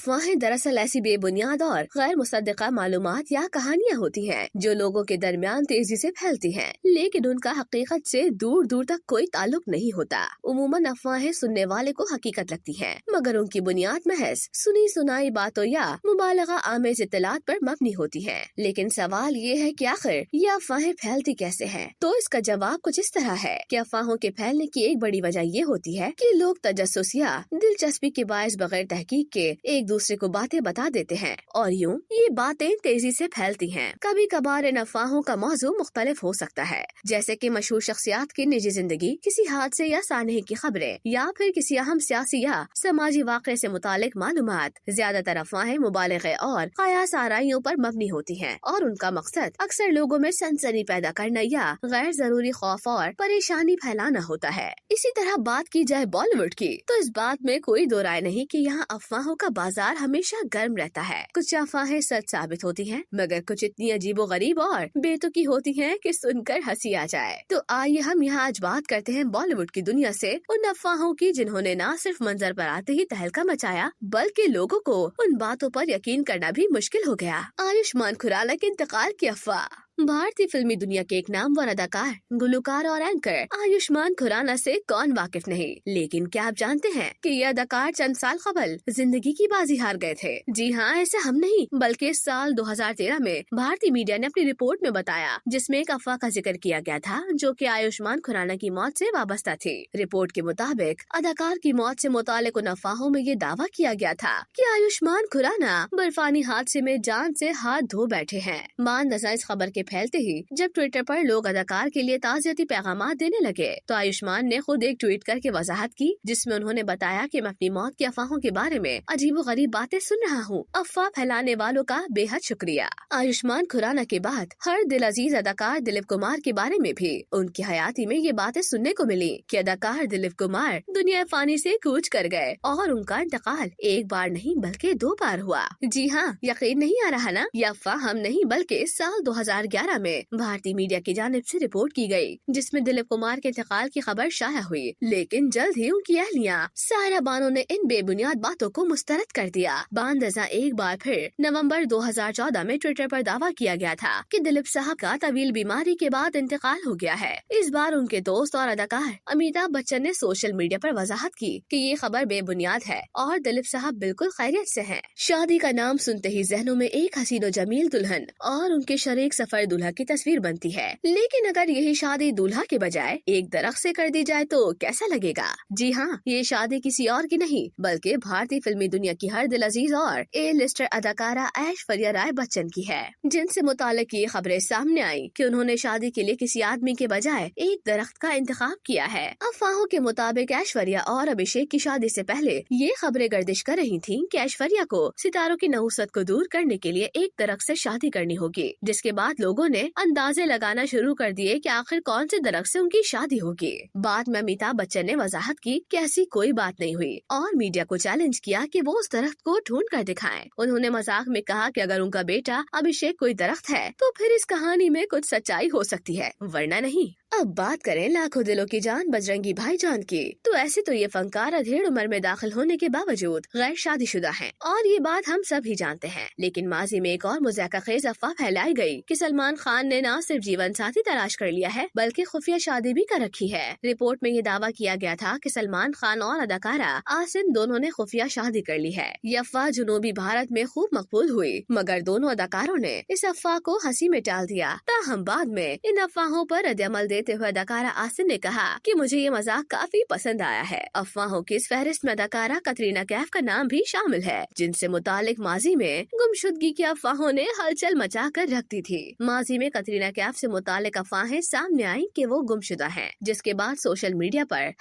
अफवाहें दरअसल ऐसी बेबुनियाद और गैर मुसद्दक़ा मालूमात या कहानियाँ होती हैं जो लोगों के दरमियान तेजी से फैलती हैं, लेकिन उनका हकीकत से दूर दूर तक कोई ताल्लुक नहीं होता। उमूमन अफवाहें सुनने वाले को हकीकत लगती हैं, मगर उनकी बुनियाद महज सुनी सुनाई बातों या मुबालगा आमेज इत्तलात पर मबनी होती है। लेकिन सवाल ये है कि आखिर ये अफवाहें फैलती कैसे हैं? तो इसका जवाब कुछ इस तरह है कि अफवाहों के फैलने की एक बड़ी वजह ये होती है कि लोग तजस्सुस या दिलचस्पी के बायस बगैर तहकीक के एक दूसरे को बातें बता देते हैं और यूं ये बातें तेजी से फैलती हैं। कभी कभार इन अफवाहों का मौजू मुख्तलिफ हो सकता है, जैसे कि मशहूर शख्सियात की निजी जिंदगी, किसी हादसे या सानहे की खबरें, या फिर किसी अहम सियासी या समाजी वाक़े से मुतालिक मालूमात। ज्यादातर अफवाहें मुबालगे और क़यास आराइयों पर मबनी होती हैं और उनका मकसद अक्सर लोगों में सनसनी पैदा करना या गैर जरूरी खौफ और परेशानी फैलाना होता है। इसी तरह बात की जाए बॉलीवुड की, तो इस बात में कोई दो राय नहीं कि यहाँ अफवाहों का बाजार हमेशा गर्म रहता है। कुछ अफवाहें सच साबित होती हैं, मगर कुछ इतनी अजीबोगरीब और बेतुकी होती हैं कि सुनकर हंसी आ जाए। तो आइए हम यहाँ आज बात करते हैं बॉलीवुड की दुनिया से उन अफवाहों की जिन्होंने न सिर्फ मंजर पर आते ही तहलका मचाया, बल्कि लोगों को उन बातों पर यकीन करना भी मुश्किल हो गया। आयुष्मान खुराना के इंतकाल की अफवाह। भारतीय फिल्मी दुनिया के एक नामवर अदाकार, गुलकार और एंकर आयुष्मान खुराना से कौन वाकिफ नहीं, लेकिन क्या आप जानते हैं कि ये अदाकार चंद साल कबल जिंदगी की बाजी हार गए थे। जी हाँ, ऐसा हम नहीं बल्कि इस साल 2013 में भारतीय मीडिया ने अपनी रिपोर्ट में बताया, जिसमें एक अफवाह का जिक्र किया गया था जो कि आयुष्मान खुराना की मौत से वाबस्ता थी। रिपोर्ट के मुताबिक अदाकार की मौत से मुतालिक उन अफवाहों में ये दावा किया गया था कि आयुष्मान खुराना बर्फानी हादसे में जान से हाथ धो बैठे हैं। मानदजा इस खबर के फैलते ही जब ट्विटर पर लोग अदाकार के लिए ताज़ियती पैगामात देने लगे, तो आयुष्मान ने खुद एक ट्वीट करके वजाहत की, जिसमें उन्होंने बताया कि मैं अपनी मौत की अफवाहों के बारे में अजीबोगरीब बातें सुन रहा हूँ। अफवाह फैलाने वालों का बेहद शुक्रिया। आयुष्मान खुराना के बाद हर दिल अजीज अदाकार दिलीप कुमार के बारे में भी उनकी हयाती में ये बातें सुनने को मिली कि अदाकार दिलीप कुमार दुनिया फानी से कूच कर गए और उनका इंतकाल एक बार नहीं बल्कि 2 बार हुआ। जी हाँ, यकीन नहीं आ रहा ना? ये अफवाह हम नहीं बल्कि साल 2011 में भारतीय मीडिया की जानिब से रिपोर्ट की गई, जिसमें दिलीप कुमार के इंतकाल की खबर शाया हुई, लेकिन जल्द ही उनकी अहलिया सायरा बानो ने इन बेबुनियाद बातों को मुस्तरद कर दिया। बानदजा एक बार फिर नवंबर 2014 में ट्विटर पर दावा किया गया था कि दिलीप साहब का तवील बीमारी के बाद इंतकाल हो गया है। इस बार उनके दोस्त और अदाकार अमिताभ बच्चन ने सोशल मीडिया पर वजाहत की कि ये खबर बेबुनियाद है और दिलीप साहब बिल्कुल खैरियत से हैं। शादी का नाम सुनते ही जहनों में एक हसीनो जमील दुल्हन और उनके शरीक सफर दूल्हा की तस्वीर बनती है, लेकिन अगर यही शादी दूल्हा के बजाय एक दरख्त से कर दी जाए तो कैसा लगेगा? जी हाँ, ये शादी किसी और की नहीं बल्कि भारतीय फिल्मी दुनिया की हर दिल अजीज और ए लिस्टर अदाकारा ऐश्वर्या राय बच्चन की है, जिनसे मुतालिक ये खबरें सामने आई कि उन्होंने शादी के लिए किसी आदमी के बजाय एक दरख्त का इंतखाब किया है। अफवाहों के मुताबिक ऐश्वर्या और अभिषेक की शादी से पहले ये खबरें गर्दिश कर रही थीं कि ऐश्वर्या को सितारों की नहुसत को दूर करने के लिए एक दरख्त से शादी करनी होगी, जिसके बाद लोगों ने अंदाजे लगाना शुरू कर दिए कि आखिर कौन से दरख्त से उनकी शादी होगी। बाद में अमिताभ बच्चन ने वजाहत की कि ऐसी कोई बात नहीं हुई और मीडिया को चैलेंज किया कि वो उस दरख्त को ढूंढ कर दिखाएं। उन्होंने मजाक में कहा कि अगर उनका बेटा अभिषेक कोई दरख्त है तो फिर इस कहानी में कुछ सच्चाई हो सकती है, वरना नहीं। अब बात करें लाखों दिलों की जान बजरंगी भाईजान की, तो ऐसे तो ये फनकार अधेड़ उम्र में दाखिल होने के बावजूद गैर शादीशुदा हैं और ये बात हम सब ही जानते हैं। लेकिन माजी में एक और मुज़ाका खेज अफवाह फैलाई गई कि सलमान खान ने न सिर्फ जीवन साथी तलाश कर लिया है बल्कि खुफिया शादी भी कर रखी है। रिपोर्ट में ये दावा किया गया था कि सलमान खान और अदाकारा आसिन दोनों ने खुफिया शादी कर ली है। ये अफवाह जनूबी भारत में खूब मकबूल हुई, मगर दोनों अदाकारों ने इस अफवाह को हंसी में टाल दिया। ताहम बाद में इन अफवाहों पर रद्द-ए-अमल देते हुए अदाकारा आसिन ने कहा कि मुझे ये मजाक काफी पसंद आया है। अफवाहों की इस फहरिस्त में अदाकारा कतरीना कैफ का नाम भी शामिल है, जिनसे मुतालिक माजी में गुमशुदगी की अफवाहों ने हलचल मचा कर रख दी थी। माजी में कतरीना कैफ से मुतालिक अफवाहें सामने आई कि वो गुमशुदा हैं, जिसके बाद सोशल मीडिया पर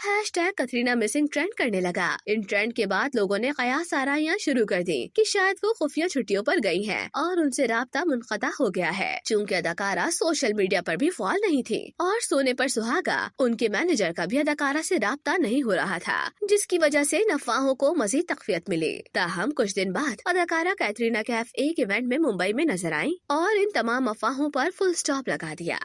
#कतरीना मिसिंग ट्रेंड करने लगा। इन ट्रेंड के बाद लोगों ने कयास आराइयां शुरू कर दी कि शायद वो खुफिया छुट्टियों पर गई हैं और उनसे राब्ता मुनक़ता हो गया है। चूँकि अदाकारा सोशल मीडिया पर भी फ़ाल नहीं थी और सोने पर सुहागा उनके मैनेजर का भी अदाकारा से राब्ता नहीं हो रहा था, जिसकी वजह से इन अफवाहों को मजीद तक़वियत मिली। ताहम कुछ दिन बाद अदाकारा कैटरीना कैफ एक इवेंट में मुंबई में नजर आई और इन तमाम अफवाहों पर फुल स्टॉप लगा दिया।